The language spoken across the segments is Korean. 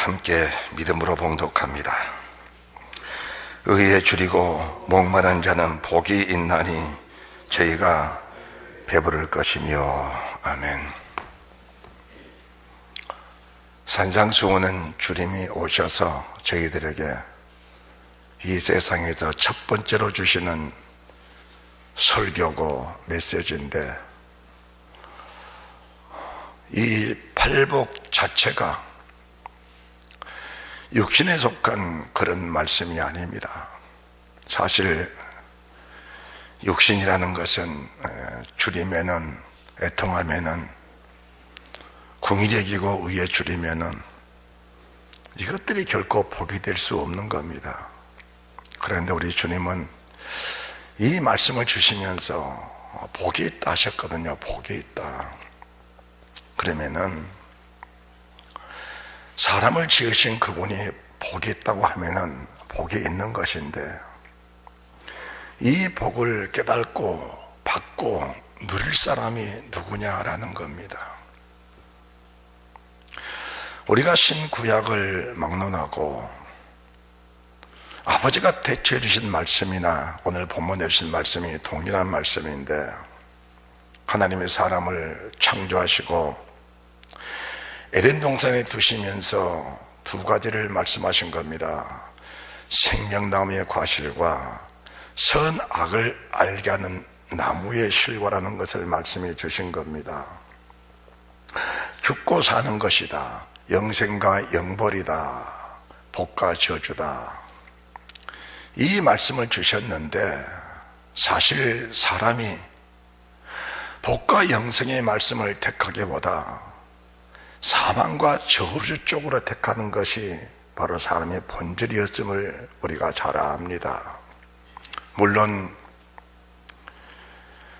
함께 믿음으로 봉독합니다. 의에 줄이고 목마른 자는 복이 있나니 저희가 배부를 것이며. 아멘. 산상수훈은 주님이 오셔서 저희들에게 이 세상에서 첫 번째로 주시는 설교고 메시지인데, 이 팔복 자체가 육신에 속한 그런 말씀이 아닙니다. 사실 육신이라는 것은 줄이면은, 애통하면은, 궁일액이고 의에 줄이면은 이것들이 결코 복이 될 수 없는 겁니다. 그런데 우리 주님은 이 말씀을 주시면서 복이 있다 하셨거든요. 복이 있다. 그러면은 사람을 지으신 그분이 복이 있다고 하면은 복이 있는 것인데, 이 복을 깨닫고 받고 누릴 사람이 누구냐라는 겁니다. 우리가 신구약을 막론하고 아버지가 대처해 주신 말씀이나 오늘 본문에 주신 말씀이 동일한 말씀인데, 하나님의 사람을 창조하시고 에덴 동산에 두시면서 두 가지를 말씀하신 겁니다. 생명나무의 과실과 선악을 알게 하는 나무의 실과라는 것을 말씀해 주신 겁니다. 죽고 사는 것이다, 영생과 영벌이다, 복과 저주다, 이 말씀을 주셨는데, 사실 사람이 복과 영생의 말씀을 택하기보다 사망과 저주 쪽으로 택하는 것이 바로 사람의 본질이었음을 우리가 잘 압니다. 물론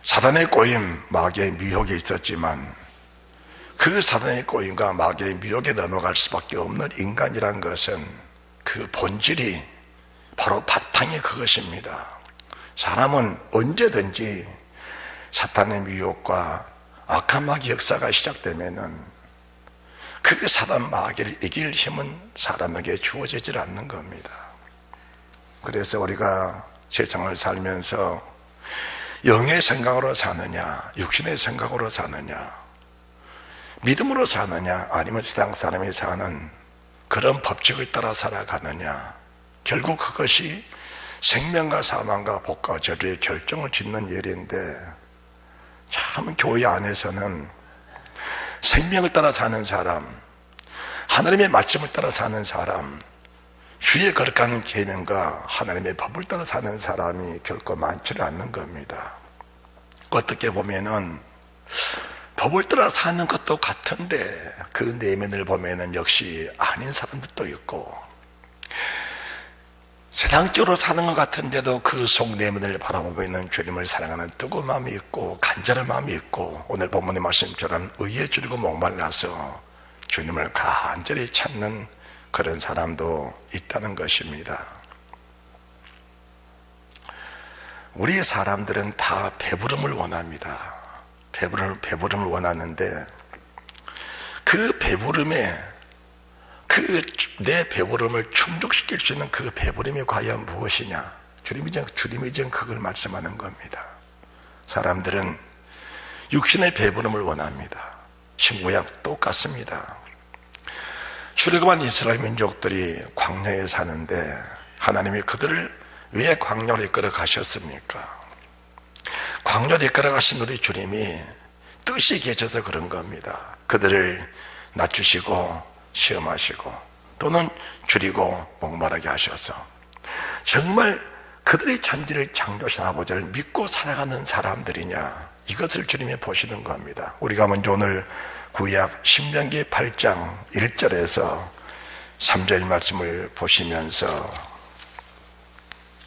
사단의 꼬임, 마귀의 미혹이 있었지만 그 사단의 꼬임과 마귀의 미혹에 넘어갈 수밖에 없는 인간이란 것은 그 본질이 바로 바탕이 그것입니다. 사람은 언제든지 사탄의 미혹과 악한 마귀 역사가 시작되면은 그 사단 마귀를 이길 힘은 사람에게 주어지질 않는 겁니다. 그래서 우리가 세상을 살면서 영의 생각으로 사느냐, 육신의 생각으로 사느냐, 믿음으로 사느냐, 아니면 세상 사람이 사는 그런 법칙을 따라 살아가느냐, 결국 그것이 생명과 사망과 복과 저주의 결정을 짓는 일인데, 참 교회 안에서는 생명을 따라 사는 사람, 하나님의 말씀을 따라 사는 사람, 주의 거룩한 계명과 하나님의 법을 따라 사는 사람이 결코 많지는 않는 겁니다. 어떻게 보면은 법을 따라 사는 것도 같은데 그 내면을 보면은 역시 아닌 사람들도 있고, 세상적으로 사는 것 같은데도 그 속 내면을 바라보면 주님을 사랑하는 뜨거운 마음이 있고 간절한 마음이 있고, 오늘 본문의 말씀처럼 의에 줄이고 목말라서 주님을 간절히 찾는 그런 사람도 있다는 것입니다. 우리 사람들은 다 배부름을 원합니다. 배부름을 원하는데, 그 배부름에 내 배부름을 충족시킬 수 있는 그 배부름이 과연 무엇이냐? 주님이 지금 그걸 말씀하는 겁니다. 사람들은 육신의 배부름을 원합니다. 신구약 똑같습니다. 출애굽한 이스라엘 민족들이 광야에 사는데 하나님이 그들을 왜 광야로 이끌어 가셨습니까? 광야로 이끌어 가신 우리 주님이 뜻이 계셔서 그런 겁니다. 그들을 낮추시고 시험하시고 또는 줄이고 목마르게 하셔서 정말 그들의 천지를 창조하신 아버지를 믿고 살아가는 사람들이냐, 이것을 주님이 보시는 겁니다. 우리가 먼저 오늘 구약 신명기 8장 1절에서 3절 말씀을 보시면서,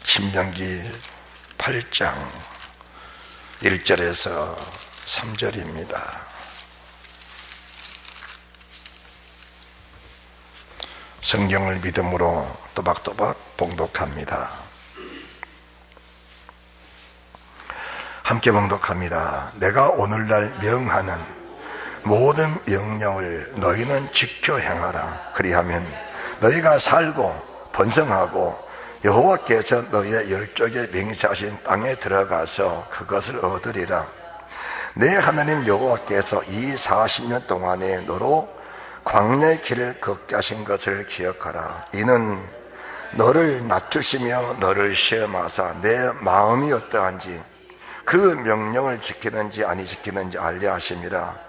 신명기 8장 1절에서 3절입니다. 성경을 믿음으로 또박또박 봉독합니다. 함께 봉독합니다. 내가 오늘날 명하는 모든 명령을 너희는 지켜 행하라. 그리하면 너희가 살고 번성하고 여호와께서 너희의 열조에 맹세하신 땅에 들어가서 그것을 얻으리라. 내 하나님 여호와께서 이 40년 동안에 너로 광야의 길을 걷게 하신 것을 기억하라. 이는 너를 낮추시며 너를 시험하사 내 마음이 어떠한지 그 명령을 지키는지 아니 지키는지 알려 하심이라.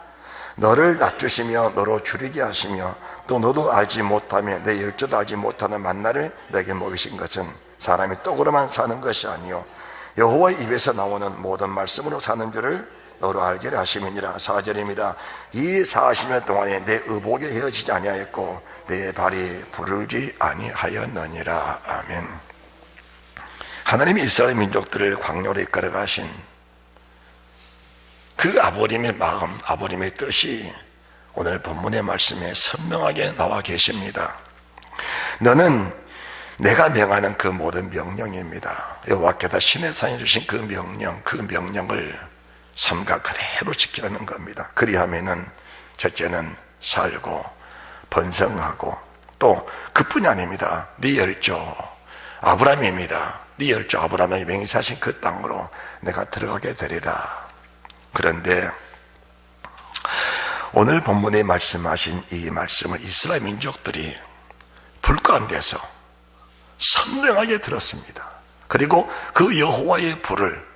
너를 낮추시며 너로 줄이게 하시며 또 너도 알지 못하며 내 열조도 알지 못하는 만나를 내게 먹이신 것은 사람이 떡으로만 사는 것이 아니요 여호와의 입에서 나오는 모든 말씀으로 사는 줄을 너로 알게 하심이니라. 4절입니다. 이 40년 동안에 내 의복에 헤어지지 아니하였고 내 발이 부르지 아니하였느니라. 아멘. 하나님이 이스라엘 민족들을 광야로 이끌어 가신 그 아버님의 마음, 아버님의 뜻이 오늘 본문의 말씀에 선명하게 나와 계십니다. 너는 내가 명하는 그 모든 명령입니다. 여호와께서 시내산에 주신 그 명령, 그 명령을 삼가 그대로 지키라는 겁니다. 그리하면은 첫째는 살고 번성하고 또 그뿐이 아닙니다. 네 열조 아브라함입니다. 네 열조 아브라함이 맹세하신 그 땅으로 내가 들어가게 되리라. 그런데 오늘 본문에 말씀하신 이 말씀을 이스라엘 민족들이 불 가운데서 선명하게 들었습니다. 그리고 그 여호와의 불을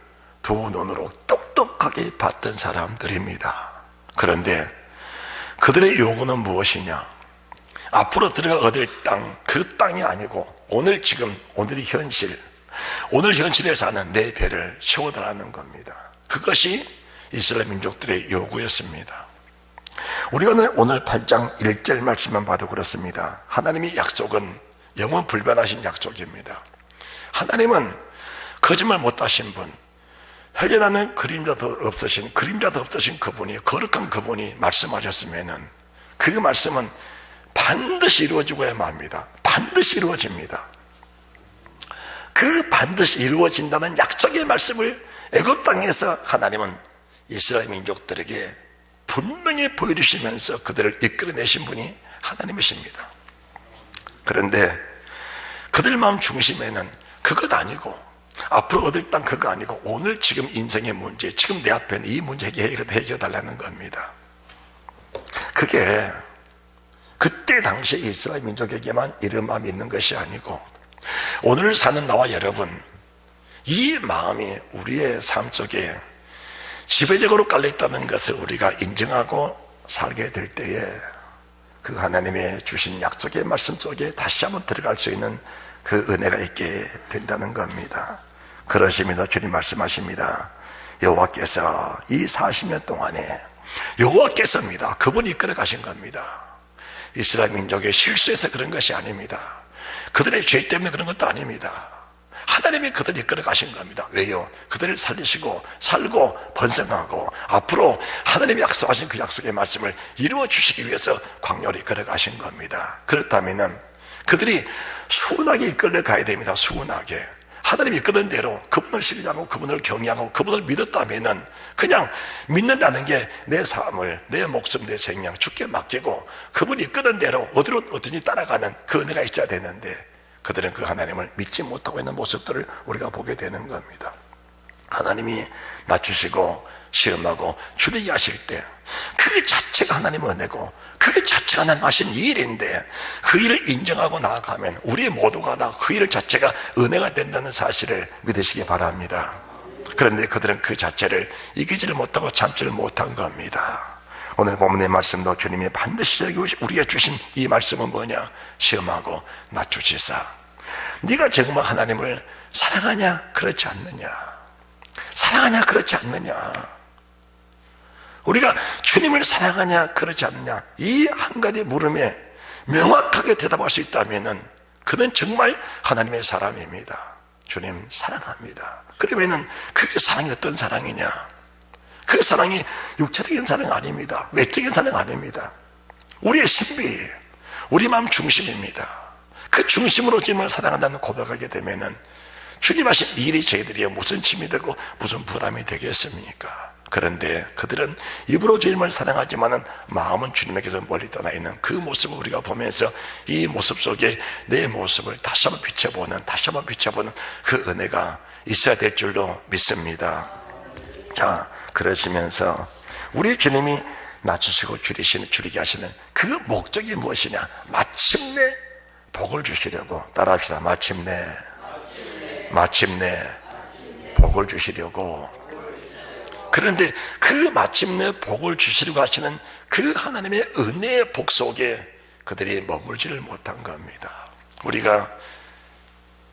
두 눈으로 똑똑하게 봤던 사람들입니다. 그런데 그들의 요구는 무엇이냐? 앞으로 들어가 얻을 땅, 그 땅이 아니고 오늘 지금 오늘의 현실, 오늘 현실에 사는 내 배를 채워달라는 겁니다. 그것이 이스라엘 민족들의 요구였습니다. 우리가 오늘 8장 1절 말씀만 봐도 그렇습니다. 하나님의 약속은 영원 불변하신 약속입니다. 하나님은 거짓말 못하신 분, 회개나는 그림자도 없으신 그분이, 거룩한 그분이 말씀하셨으면은 그 말씀은 반드시 이루어지고야 맙니다. 반드시 이루어집니다. 그 반드시 이루어진다는 약속의 말씀을 애굽 땅에서 하나님은 이스라엘 민족들에게 분명히 보여주시면서 그들을 이끌어내신 분이 하나님이십니다. 그런데 그들 마음 중심에는 그것 아니고 앞으로 얻을 땅 그거 아니고 오늘 지금 인생의 문제, 지금 내 앞에 있는 이 문제 해결해달라는 겁니다. 그게 그때 당시에 이스라엘 민족에게만 이런 마음이 있는 것이 아니고 오늘 사는 나와 여러분, 이 마음이 우리의 삶 속에 지배적으로 깔려있다는 것을 우리가 인정하고 살게 될 때에 그 하나님의 주신 약속의 말씀 속에 다시 한번 들어갈 수 있는 그 은혜가 있게 된다는 겁니다. 그러십니다. 주님 말씀하십니다. 여호와께서 이 40년 동안에 여호와께서입니다. 그분이 이끌어 가신 겁니다. 이스라엘 민족의 실수에서 그런 것이 아닙니다. 그들의 죄 때문에 그런 것도 아닙니다. 하나님이 그들을 이끌어 가신 겁니다. 왜요? 그들을 살리시고 살고 번성하고 앞으로 하나님이 약속하신 그 약속의 말씀을 이루어 주시기 위해서 광야로 이끌어 가신 겁니다. 그렇다면 그들이 순하게 이끌어 가야 됩니다. 순하게. 하나님이 이끄는 대로 그분을 신뢰하고 그분을 경외하고 그분을 믿었다면 그냥 믿는다는 게 내 삶을, 내 목숨, 내 생명 주께 맡기고 그분이 이끄는 대로 어디로 어디니 따라가는 그 은혜가 있어야 되는데 그들은 그 하나님을 믿지 못하고 있는 모습들을 우리가 보게 되는 겁니다. 하나님이 낮추시고 시험하고 줄이게 하실 때 그 자체가 하나님의 은혜고 그 자체가 하나님 하신 일인데 그 일을 인정하고 나아가면 우리 모두가 다 그 일 자체가 은혜가 된다는 사실을 믿으시기 바랍니다. 그런데 그들은 그 자체를 이기지를 못하고 참지를 못한 겁니다. 오늘 본문의 말씀도 주님이 반드시 우리에게 주신 이 말씀은 뭐냐? 시험하고 낮추시사. 네가 정말 하나님을 사랑하냐? 그렇지 않느냐? 사랑하냐? 그렇지 않느냐? 우리가 주님을 사랑하냐? 그렇지 않느냐? 이 한 가지 물음에 명확하게 대답할 수 있다면 그는 정말 하나님의 사람입니다. 주님 사랑합니다. 그러면은 그 사랑이 어떤 사랑이냐? 그 사랑이 육체적인 사랑 아닙니다. 외적인 사랑 아닙니다. 우리의 신비, 우리 마음 중심입니다. 그 중심으로 주님을 사랑한다는 고백하게 되면은 주님 하신 일이 저희들이 무슨 짐이 되고 무슨 부담이 되겠습니까? 그런데 그들은 입으로 주님을 사랑하지만은 마음은 주님에게서 멀리 떠나 있는 그 모습을 우리가 보면서 이 모습 속에 내 모습을 다시 한번 비춰보는 그 은혜가 있어야 될 줄로 믿습니다. 자, 그러시면서 우리 주님이 낮추시고 줄이게 하시는 그 목적이 무엇이냐? 마침내 복을 주시려고. 따라합시다. 마침내 복을 주시려고. 그런데 그 마침내 복을 주시려고 하시는 그 하나님의 은혜의 복 속에 그들이 머물지를 못한 겁니다. 우리가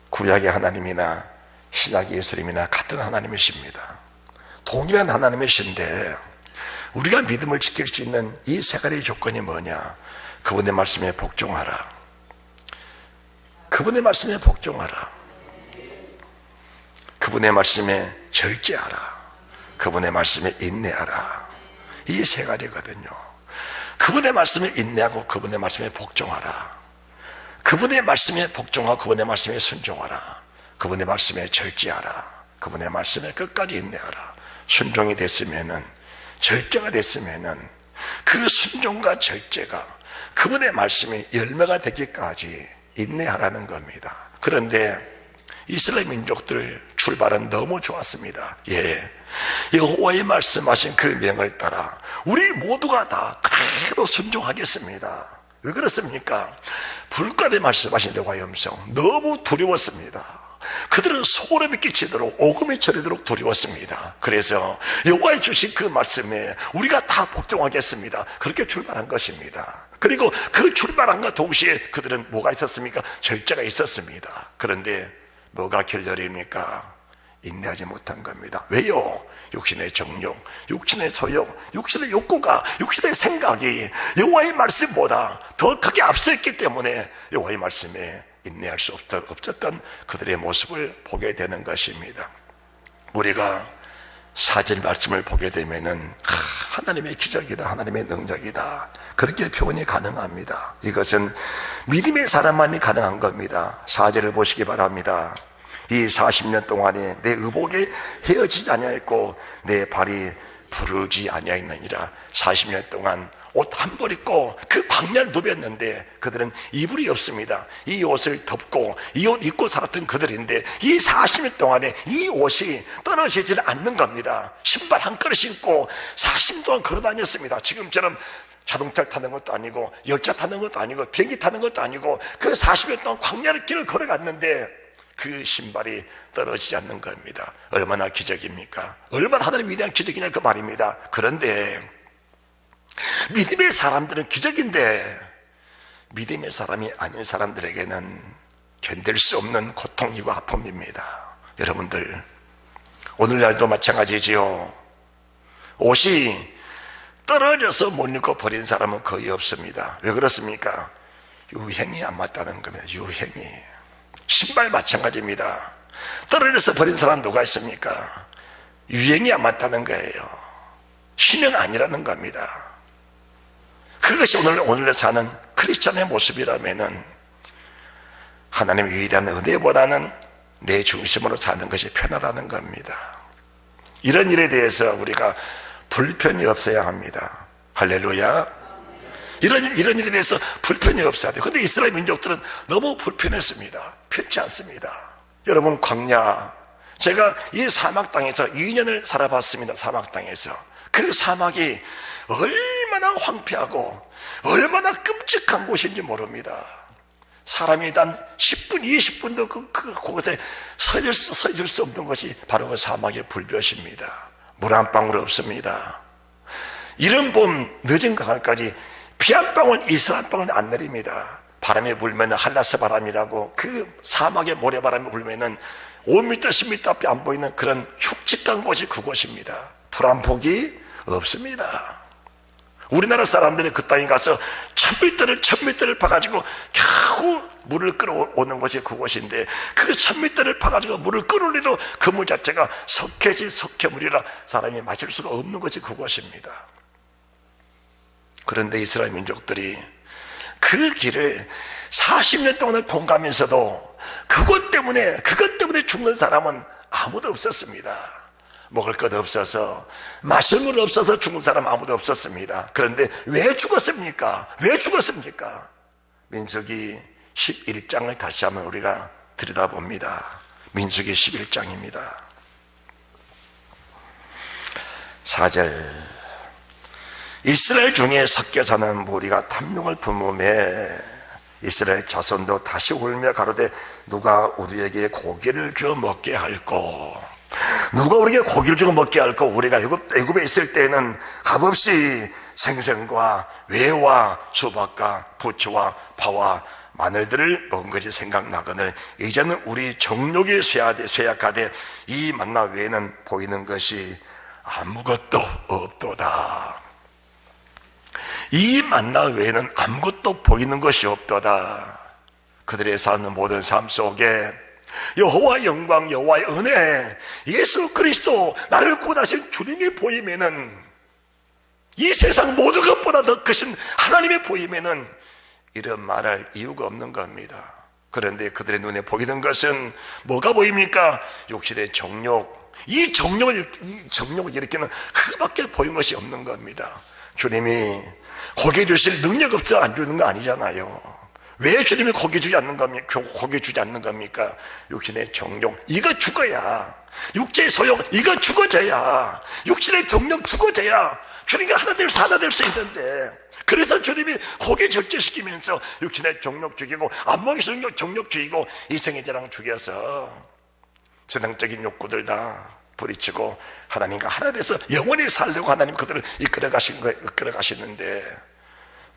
구약의 하나님이나 신약의 예수님이나 같은 하나님이십니다. 동일한 하나님이신데 우리가 믿음을 지킬 수 있는 이 세 가지 조건이 뭐냐? 그분의 말씀에 복종하라. 그분의 말씀에 복종하라. 그분의 말씀에 절제하라. 그분의 말씀에 인내하라. 이 세 가지거든요. 그분의 말씀에 인내하고 그분의 말씀에 복종하라. 그분의 말씀에 복종하고 그분의 말씀에 순종하라. 그분의 말씀에 절제하라. 그분의 말씀에 끝까지 인내하라. 순종이 됐으면은, 절제가 됐으면은 그 순종과 절제가 그분의 말씀이 열매가 되기까지 인내하라는 겁니다. 그런데 이스라엘 민족들 출발은 너무 좋았습니다. 여호와의 말씀하신 그 명을 따라 우리 모두가 다 그대로 순종하겠습니다. 왜 그렇습니까? 불가대 말씀하신 여호와의 음성 너무 두려웠습니다. 그들은 소름이 끼치도록 오금이 저리도록 두려웠습니다. 그래서 여호와의 주신 그 말씀에 우리가 다 복종하겠습니다. 그렇게 출발한 것입니다. 그리고 그 출발함과 동시에 그들은 뭐가 있었습니까? 절제가 있었습니다. 그런데 뭐가 결렬입니까? 인내하지 못한 겁니다. 왜요? 육신의 정욕, 육신의 소욕, 육신의 욕구가, 육신의 생각이 여호와의 말씀보다 더 크게 앞서있기 때문에 여호와의 말씀에 인내할 수 없었던 그들의 모습을 보게 되는 것입니다. 우리가 사절 말씀을 보게 되면은 하나님의 기적이다, 하나님의 능력이다, 그렇게 표현이 가능합니다. 이것은 믿음의 사람만이 가능한 겁니다. 사절을 보시기 바랍니다. 이 40년 동안에 내 의복에 헤어지지 아니하였고 내 발이 부르지 아니하였느니라. 40년 동안 옷 한 벌 입고 그 광야를 누볐는데 그들은 이불이 없습니다. 이 옷을 덮고 이 옷 입고 살았던 그들인데 이 40년 동안에 이 옷이 떨어지지는 않는 겁니다. 신발 한 켤레 신고 40년 동안 걸어 다녔습니다. 지금처럼 자동차를 타는 것도 아니고 열차 타는 것도 아니고 비행기 타는 것도 아니고 그 40년 동안 광야를 길을 걸어갔는데 그 신발이 떨어지지 않는 겁니다. 얼마나 기적입니까? 얼마나 하나님의 위대한 기적이냐 그 말입니다. 그런데 믿음의 사람들은 기적인데 믿음의 사람이 아닌 사람들에게는 견딜 수 없는 고통이고 아픔입니다. 여러분들 오늘날도 마찬가지지요. 옷이 떨어져서 못 입고 버린 사람은 거의 없습니다. 왜 그렇습니까? 유행이 안 맞다는 겁니다. 유행이. 신발 마찬가지입니다. 떨어져서 버린 사람 누가 있습니까? 유행이 안 맞다는 거예요. 신앙 아니라는 겁니다. 그것이 오늘 사는 크리스찬의 모습이라면은 하나님의 위대한 은혜보다는 내 중심으로 사는 것이 편하다는 겁니다. 이런 일에 대해서 우리가 불편이 없어야 합니다. 할렐루야. 이런 일에 대해서 불편이 없어야 돼요. 그런데 이스라엘 민족들은 너무 불편했습니다. 편치 않습니다. 여러분 광야, 제가 이 사막 땅에서 2년을 살아봤습니다. 사막 땅에서. 그 사막이 얼마나 황폐하고 얼마나 끔찍한 곳인지 모릅니다. 사람이 단 10분, 20분도 그곳에 서 있을 수 없는 것이 바로 그 사막의 불볕입니다. 물 한 방울 없습니다. 이른 봄 늦은 가을까지 비 한 방울, 이슬 한 방울 안 내립니다. 바람이 불면 한라스 바람이라고 그 사막의 모래바람이 불면은 5m, 10m 앞이 안 보이는 그런 흉측한 곳이 그곳입니다. 풀 한 폭이 없습니다. 우리나라 사람들이 그 땅에 가서 1000m를 파가지고 겨우 물을 끌어오는 곳이 그곳인데 그 1000m를 파가지고 물을 끌어올리도 그 물 자체가 석회물이라 사람이 마실 수가 없는 것이 그곳입니다. 그런데 이스라엘 민족들이 그 길을 40년 동안을 통과하면서도 그것 때문에 죽는 사람은 아무도 없었습니다. 먹을 것 없어서, 마실 물 없어서 죽은 사람 아무도 없었습니다. 그런데 왜 죽었습니까? 왜 죽었습니까? 민수기 11장을 다시 한번 우리가 들여다봅니다. 민수기 11장입니다. 4절, 이스라엘 중에 섞여 사는 무리가 탐욕을 품음에 이스라엘 자손도 다시 울며 가로되 누가 우리에게 고기를 주어 먹게 할꼬? 누가 우리에게 고기를 주어 먹게 할꼬? 우리가 애굽에 있을 때에는 값없이 생선과 외와 수박과 부추와 파와 마늘들을 먹은 것이 생각나거늘 이제는 우리 정욕이 쇠약하되 이 만나 외에는 보이는 것이 아무것도 없도다. 이 만나 외에는 아무것도 보이는 것이 없도다. 그들의 사는 모든 삶 속에 여호와의 영광, 여호와의 은혜, 예수 그리스도 나를 구원하신 주님이 보이면은, 이 세상 모든 것보다 더 크신 하나님이 보이면은 이런 말할 이유가 없는 겁니다. 그런데 그들의 눈에 보이는 것은 뭐가 보입니까? 육신의 정욕. 이 정욕을 일으키는 그밖에 보이는 것이 없는 겁니다. 주님이 고기 주실 능력 없어 안 주는 거 아니잖아요. 왜 주님이 고기 주지 않는 겁니까? 고기 주지 않는 겁니까? 육신의 정욕, 이거 죽어야, 육체의 소욕, 이거 죽어져야, 육신의 정욕 죽어져야 주님이 하나 될 수 있는데, 그래서 주님이 고기 절제시키면서 육신의 정욕 죽이고 안목의 정욕 죽이고 이생의 자랑 죽여서 세상적인 욕구들 다 부리치고 하나님과 하나 돼서 영원히 살려고 하나님 그들을 이끌어 가시는데,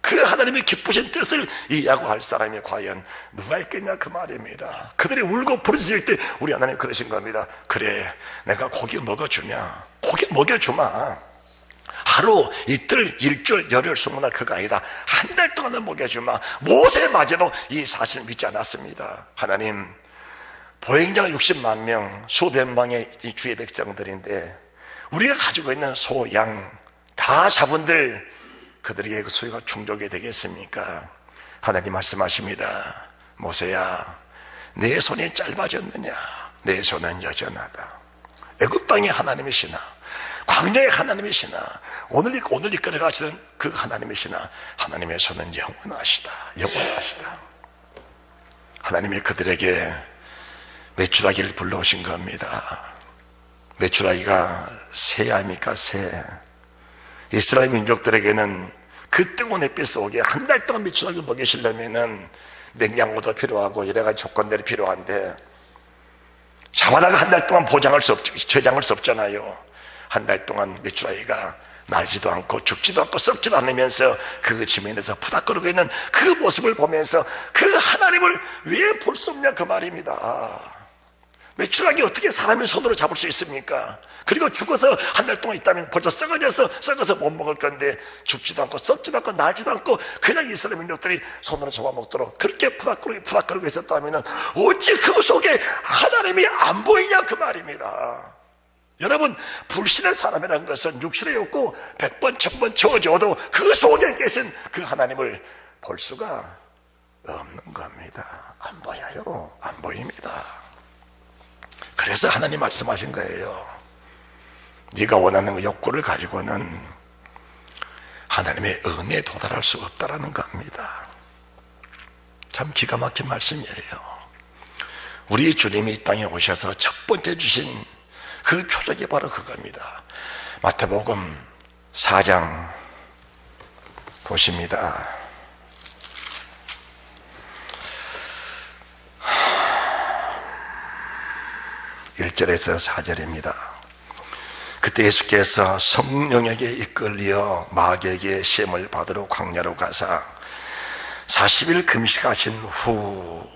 그 하나님의 기쁘신 뜻을 이해하고 할 사람이 과연 누가 있겠냐 그 말입니다. 그들이 울고 부르짖을 때 우리 하나님 그러신 겁니다. 그래, 내가 고기 먹어주냐? 고기 먹여주마. 하루, 이틀, 일주일, 열흘, 20날 그거 아니다. 한 달 동안은 먹여주마. 모세마저도 이 사실 믿지 않았습니다. 하나님, 보행자가 60만 명, 수백 명의 주의 백성들인데 우리가 가지고 있는 소, 양 다 자본들, 그들에게 그 수요가 충족이 되겠습니까? 하나님 말씀하십니다. 모세야, 내 손이 짧아졌느냐? 내 손은 여전하다. 애굽 땅의 하나님이시나, 광야의 하나님이시나, 오늘 이끌어 가시는 그 하나님이시나, 하나님의 손은 영원하시다. 영원하시다. 하나님이 그들에게 메추라기를 불러오신 겁니다. 메추라기가 새 아닙니까? 새. 이스라엘 민족들에게는 그 뜨거운 햇빛 속에 한 달 동안 메추라기를 먹이시려면은 냉장고도 필요하고 여러 가지 조건들이 필요한데, 자바라가 한 달 동안 저장할 수 없잖아요. 한 달 동안 메추라기가 날지도 않고 죽지도 않고 썩지도 않으면서 그 지면에서 푸닥거리고 있는 그 모습을 보면서 그 하나님을 왜 볼 수 없냐 그 말입니다. 메추라기 어떻게 사람의 손으로 잡을 수 있습니까? 그리고 죽어서 한 달 동안 있다면 벌써 썩어서 못 먹을 건데, 죽지도 않고 썩지도 않고 날지도 않고 그냥 이스라엘 민족들이 손으로 잡아먹도록 그렇게 푸닥거리고 있었다면 어찌 그 속에 하나님이 안 보이냐 그 말입니다. 여러분, 불신의 사람이라는 것은 육신의 욕구 100번 1000번 채워줘도 그 속에 계신 그 하나님을 볼 수가 없는 겁니다. 안 보여요. 안 보입니다. 그래서 하나님 말씀하신 거예요. 네가 원하는 그 욕구를 가지고는 하나님의 은혜에 도달할 수 없다라는 겁니다. 참 기가 막힌 말씀이에요. 우리 주님이 이 땅에 오셔서 첫 번째 주신 그 표적이 바로 그겁니다. 마태복음 4장 보십니다. 1절에서 4절입니다. 그때 예수께서 성령에게 이끌려 마귀에게 시험을 받으러 광야로 가사 40일 금식하신 후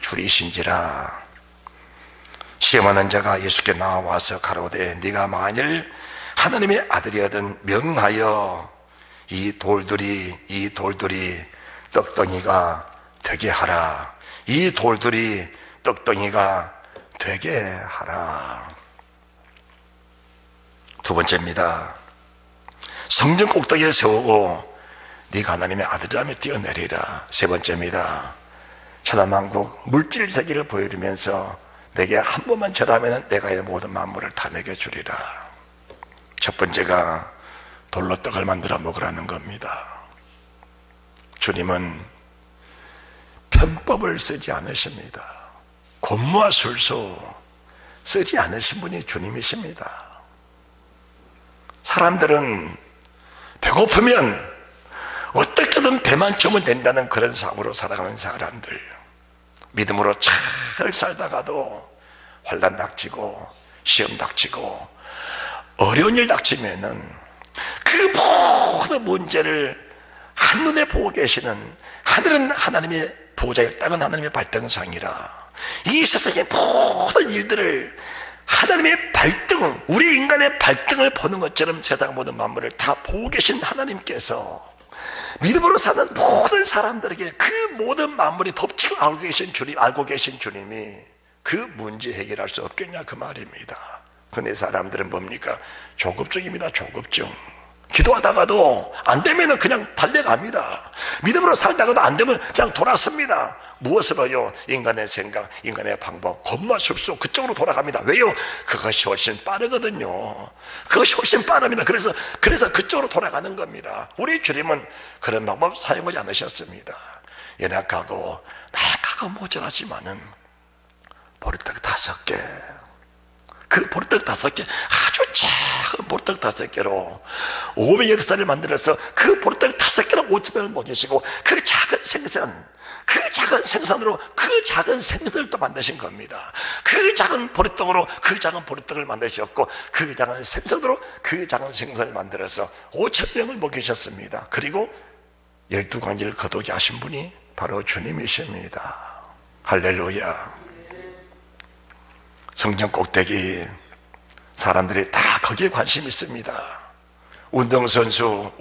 줄이신지라. 시험하는 자가 예수께 나와서 가로되 네가 만일 하나님의 아들이거든 명하여 이 돌들이 떡덩이가 되게 하라. 이 돌들이 떡덩이가 되게 하라. 두 번째입니다. 성전 꼭대기에 세우고 네가 하나님의 아들이라며 뛰어내리라. 세 번째입니다. 천하만국 물질 세계를 보여주면서 내게 한 번만 절하면 내가 이 모든 만물을 다 내게 주리라. 첫 번째가 돌로 떡을 만들어 먹으라는 겁니다. 주님은 편법을 쓰지 않으십니다. 곤무와 술수 쓰지 않으신 분이 주님이십니다. 사람들은 배고프면 어떻게든 배만 채우면 된다는 그런 삶으로 살아가는 사람들, 믿음으로 잘 살다가도 환난 닥치고 시험 닥치고 어려운 일 닥치면은 그 모든 문제를 한눈에 보고 계시는, 하늘은 하나님의 보좌에, 땅은 하나님의 발등상이라 이 세상의 모든 일들을 하나님의 발등, 우리 인간의 발등을 보는 것처럼 세상 모든 만물을 다 보고 계신 하나님께서 믿음으로 사는 모든 사람들에게 그 모든 만물의 법칙을 알고 계신 주님이 그 문제 해결할 수 없겠냐 그 말입니다. 근데 사람들은 뭡니까? 조급증입니다. 조급증. 기도하다가도 안 되면 그냥 달려갑니다. 믿음으로 살다가도 안 되면 그냥 돌아섭니다. 무엇으로요? 인간의 생각, 인간의 방법, 겉만 술수 그쪽으로 돌아갑니다. 왜요? 그것이 훨씬 빠르거든요. 그것이 훨씬 빠릅니다. 그래서 그쪽으로 돌아가는 겁니다. 우리 주님은 그런 방법 사용하지 않으셨습니다. 연약하고 나약하고 모자라지만은 보리떡 5개, 그 보리떡 5개, 아주 작은 보리떡 5개로 500역사를 만들어서 그 보리떡 5개로 5천명을 먹이시고 그 작은 생선으로 그 작은 생선을 또 만드신 겁니다. 그 작은 보리떡으로 그 작은 보리떡을 만드셨고 그 작은 생선으로 그 작은 생선을 만들어서 5천명을 먹이셨습니다. 그리고 12가지를 거두게 하신 분이 바로 주님이십니다. 할렐루야. 성경 꼭대기 사람들이 다 거기에 관심이 있습니다. 운동선수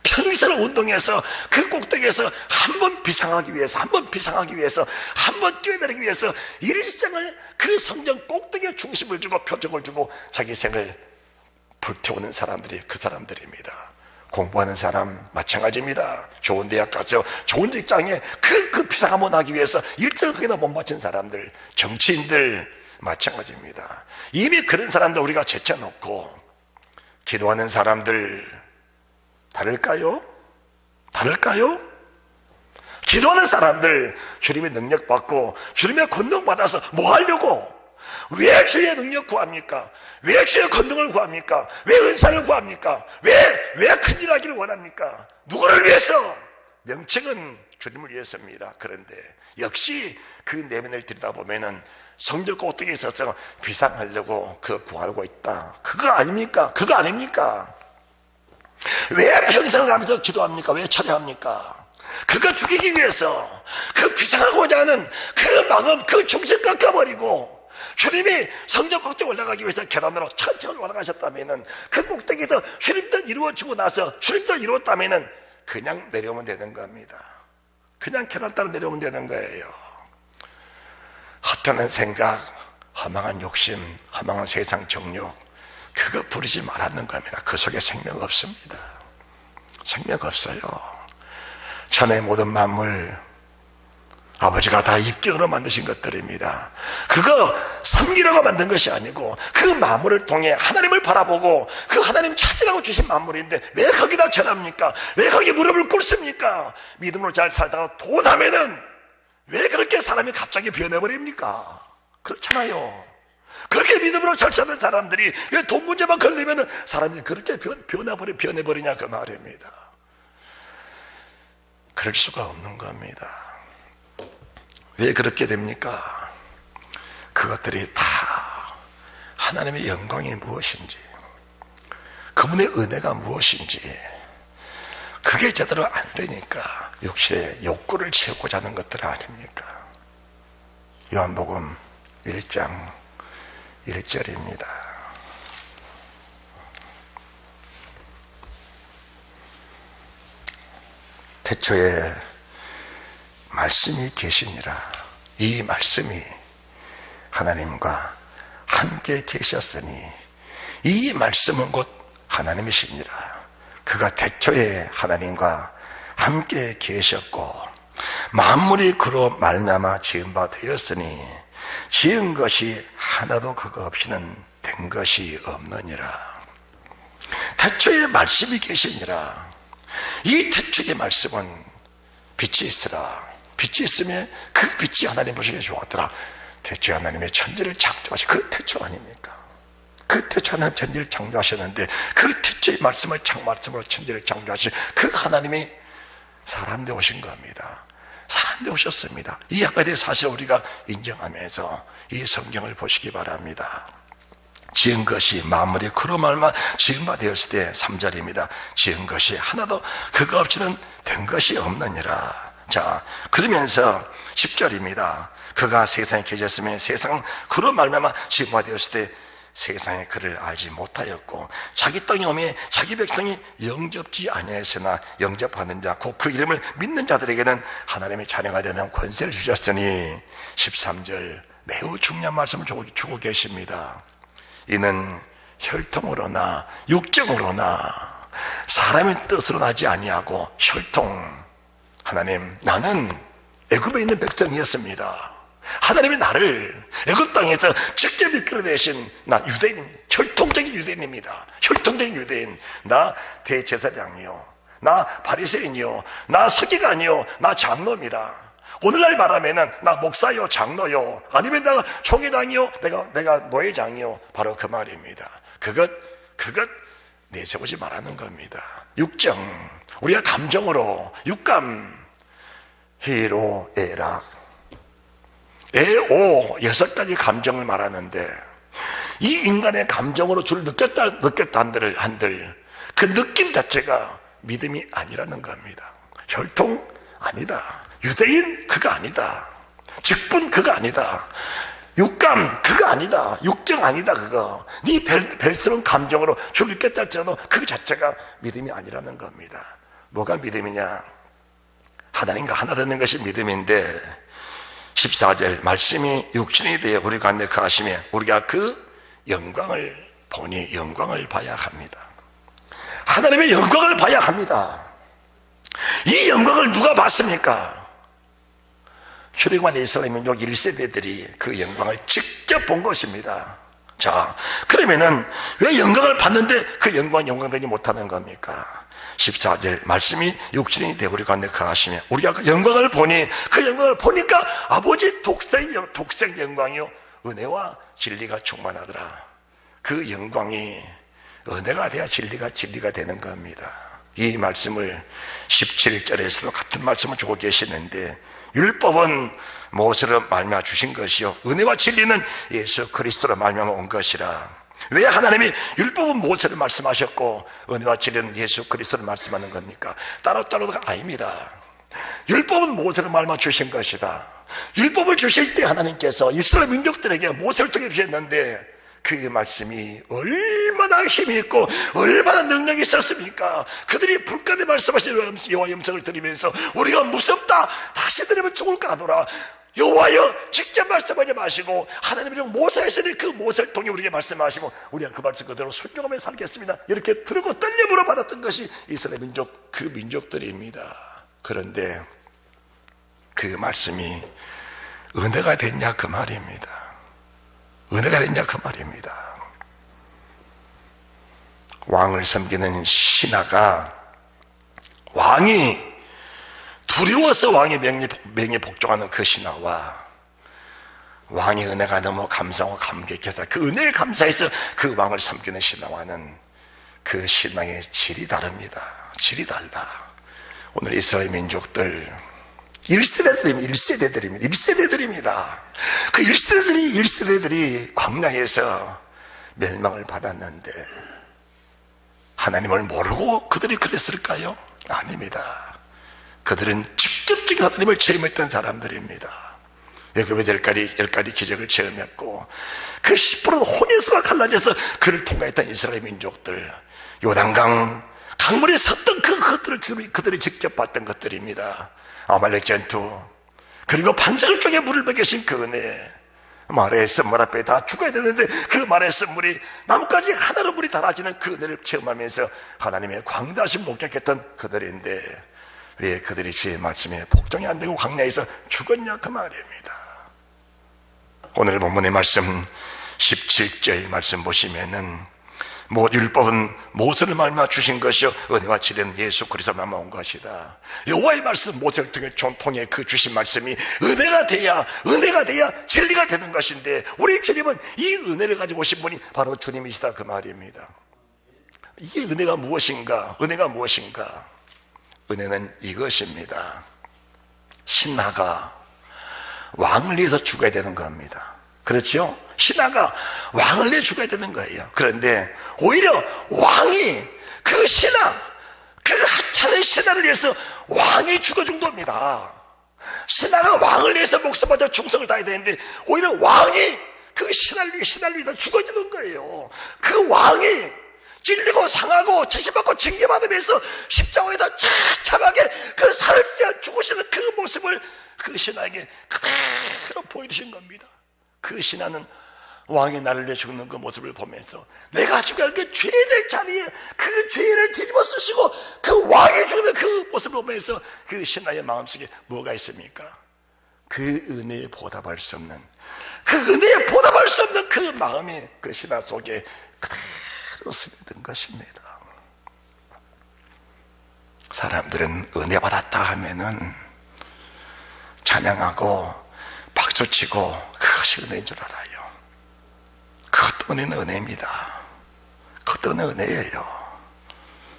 평생 운동해서 그 꼭대기에서 한 번 비상하기 위해서, 한 번 뛰어내리기 위해서 일생을 그 성경 꼭대기에 중심을 주고 표정을 주고 자기 생을 불태우는 사람들이 그 사람들입니다. 공부하는 사람 마찬가지입니다. 좋은 대학 가서 좋은 직장에 그 비상함을 하기 위해서 일생을 거기다 못 바친 사람들, 정치인들 마찬가지입니다. 이미 그런 사람들 우리가 제쳐놓고 기도하는 사람들 다를까요? 기도하는 사람들 주님의 능력 받고 주님의 권능 받아서 뭐 하려고? 왜 주의 능력 구합니까? 왜 주의 권능을 구합니까? 왜 은사를 구합니까? 왜 큰일 하기를 원합니까? 누구를 위해서? 명칭은 주님을 위해서입니다. 그런데 역시 그 내면을 들여다보면은 성적 꼭대기에 있어서 비상하려고 그거 구하고 있다. 그거 아닙니까? 왜 평생을 하면서 기도합니까? 왜 철회합니까? 그거 죽이기 위해서 그 비상하고자 하는 그 마음, 그 중심 깎아버리고 주님이 성전 꼭대기 올라가기 위해서 계단으로 천천히 올라가셨다면은 그 꼭대기에서 주님들 이루어지고 나서 주님들 이루었다면은 그냥 내려오면 되는 겁니다. 그냥 계단 따라 내려오면 되는 거예요. 헛되는 생각, 허망한 욕심, 허망한 세상 정욕, 그거 부리지 말았는 겁니다. 그 속에 생명 없습니다. 생명 없어요. 천의 모든 만물 아버지가 다 입경으로 만드신 것들입니다. 그거 섬기려고 만든 것이 아니고 그 만물을 통해 하나님을 바라보고 그 하나님 찾으라고 주신 만물인데 왜 거기다 절합니까? 왜 거기 무릎을 꿇습니까? 믿음으로 잘 살다가 돈하면은 왜 그렇게 사람이 갑자기 변해버립니까? 그렇잖아요. 그렇게 믿음으로 잘 사는 사람들이 왜 돈 문제만 걸리면은 사람이 그렇게 변해버리냐 그 말입니다. 그럴 수가 없는 겁니다. 왜 그렇게 됩니까? 그것들이 다 하나님의 영광이 무엇인지, 그분의 은혜가 무엇인지 그게 제대로 안 되니까 역시 욕구를 채우고자 하는 것들 아닙니까? 요한복음 1장 1절입니다. 태초에 말씀이 계시니라. 이 말씀이 하나님과 함께 계셨으니 이 말씀은 곧 하나님이시니라. 그가 태초에 하나님과 함께 계셨고 만물이 그로 말미암아 지은 바 되었으니 지은 것이 하나도 그거 없이는 된 것이 없느니라. 태초에 말씀이 계시니라. 이 태초의 말씀은 빛이 있으라. 빛이 있으면 그 빛이 하나님 보시기에 좋았더라. 태초에 하나님의 천지를 창조하시, 그 태초 아닙니까? 그 태초 하나님 천지를 창조하셨는데 그 태초의 말씀을 말씀으로 천지를 창조하시, 그 하나님이 사람 되오신 겁니다. 사람 되오셨습니다. 이 한 가지 사실을 우리가 인정하면서 이 성경을 보시기 바랍니다. 지은 것이 만물이 그로 말마 지은 바 되었을 때 3절입니다. 지은 것이 하나도 그거 없이는 된 것이 없느니라. 자, 그러면서 10절입니다. 그가 세상에 계셨으면 세상은 그로 말미암아 지은 바 되었을 때 세상에 그를 알지 못하였고 자기 땅에 오매 자기 백성이 영접지 아니하였으나 영접하는 자 곧 그 이름을 믿는 자들에게는 하나님의 자녀가 되는 권세를 주셨으니 13절 매우 중요한 말씀을 주고 계십니다. 이는 혈통으로나 육정으로나 사람의 뜻으로 나지 아니하고 혈통, 하나님 나는 애굽에 있는 백성이었습니다. 하나님이 나를 애굽 땅에서 직접 이끌어내신 나 유대인, 혈통적인 유대인입니다. 혈통적인 유대인. 나 대제사장이요, 나 바리새인이요, 나 서기관이요, 나 장로입니다. 오늘날 말하면은 나 목사요, 장로요, 아니면 내가 총회장이요, 내가 노회장이요. 바로 그 말입니다. 그것 내세우지 말라는 겁니다. 육정, 우리가 감정으로 육감, 희로, 애락, 애오 6가지 감정을 말하는데 이 인간의 감정으로 주를 느꼈다 한들 그 느낌 자체가 믿음이 아니라는 겁니다. 혈통 아니다, 유대인 그거 아니다, 직분 그거 아니다, 육감 그거 아니다, 육정 아니다. 그거 네 벨스러운 감정으로 주를 느꼈다 할지라도 그 자체가 믿음이 아니라는 겁니다. 뭐가 믿음이냐? 하나님과 하나 되는 것이 믿음인데 14절 말씀이 육신이 되어 우리 가운데 거하시며 우리가 그 영광을 보니 영광을 봐야 합니다. 하나님의 영광을 봐야 합니다. 이 영광을 누가 봤습니까? 출애굽한 이스라엘 민족 1세대들이 그 영광을 직접 본 것입니다. 자, 그러면은 왜 영광을 봤는데 그 영광되지 못하는 겁니까? 14절 말씀이 육신이 되어 우리 가운데 거하시며 우리가 그 영광을 보니 그 영광을 보니까 아버지 독생 영광이요 은혜와 진리가 충만하더라. 그 영광이 은혜가 돼야 진리가 되는 겁니다. 이 말씀을 17절에서도 같은 말씀을 주고 계시는데 율법은 모세로 말미암아 주신 것이요 은혜와 진리는 예수 그리스도로 말미암아 온 것이라. 왜 하나님이 율법은 모세를 말씀하셨고 은혜와 진리는 예수 그리스도를 말씀하는 겁니까? 따로따로가 아닙니다. 율법은 모세를 말미암아 주신 것이다. 율법을 주실 때 하나님께서 이스라엘 민족들에게 모세를 통해 주셨는데 그 말씀이 얼마나 힘이 있고 얼마나 능력이 있었습니까? 그들이 불가에 말씀하신 여호와의 음성을 들으면서 우리가 무섭다, 다시 들으면 죽을까 하노라. 여호와여 직접 말씀하지 마시고 하나님이 모세하시니 그 모세를 통해 우리에게 말씀하시고 우리가 그 말씀 그대로 순종하며 살겠습니다. 이렇게 들고 떨림으로 받았던 것이 이스라엘 민족, 그 민족들입니다. 그런데 그 말씀이 은혜가 됐냐 그 말입니다. 은혜가 됐냐 그 말입니다. 왕을 섬기는 신하가 왕이 두려워서 왕의 명에 복종하는 그 신하와 왕의 은혜가 너무 감사하고 감격해서 그 은혜에 감사해서 그 왕을 섬기는 신하와는 그 신앙의 질이 다릅니다. 질이 달라. 오늘 이스라엘 민족들 1세대들입니다. 그 1세대들이 광야에서 멸망을 받았는데 하나님을 모르고 그들이 그랬을까요? 아닙니다. 그들은 직접적인 하나님을 체험했던 사람들입니다. 애굽의 10가지 기적을 체험했고 그 10%는 홍해수가 갈라져서 그를 통과했던 이스라엘 민족들, 요단강 강물에 섰던 그들이 직접 봤던 것들입니다. 아말렉 전투, 그리고 반석 쪽에 물을 먹이신 그 은혜, 말의 샘물 앞에 다 죽어야 되는데 그 말의 샘물이 나뭇가지 하나로 물이 달아지는 그 은혜를 체험하면서 하나님의 광대하신 목격했던 그들인데 왜 그들이 주의 말씀에 복종이 안 되고 광야에서 죽었냐 그 말입니다. 오늘 본문의 말씀 17절 말씀 보시면은 율법은 모세를 말미암아 주신 것이요 은혜와 진리는 예수 그리스도로 말미암아 온 것이다. 여호와의 말씀 모세를 통해 그 주신 말씀이 은혜가 돼야 진리가 되는 것인데, 우리 주님은 이 은혜를 가지고 오신 분이 바로 주님이시다, 그 말입니다. 이 은혜가 무엇인가? 은혜는 이것입니다. 신하가 왕을 위해서 죽어야 되는 겁니다. 그렇죠? 신하가 왕을 위해 죽어야 되는 거예요. 그런데 오히려 왕이 그 하찮은 신하를 위해서 왕이 죽어준 겁니다. 신하가 왕을 위해서 목숨 바쳐 충성을 다해야 되는데 오히려 왕이 그 신하를 위해서 죽어주는 거예요. 그 왕이 찔리고 상하고 채심받고 징계받으면서 십자가에서 참하게 그 살을 찢어 죽으시는 그 모습을 그 신하에게 그대로 보여주신 겁니다. 그 신하는 왕이 나를 위해 죽는 그 모습을 보면서 내가 죽어야 할 그 죄의 자리에 그 죄를 뒤집어 쓰시고 그 왕이 죽는 그 모습을 보면서 그 신하의 마음속에 뭐가 있습니까? 그 은혜에 보답할 수 없는 그 마음이 그 신하 속에 그대로 스며든 것입니다. 사람들은 은혜 받았다 하면은 찬양하고 박수치고 그것이 은혜인 줄 알아요. 그것도 은혜입니다. 그것도 은혜예요.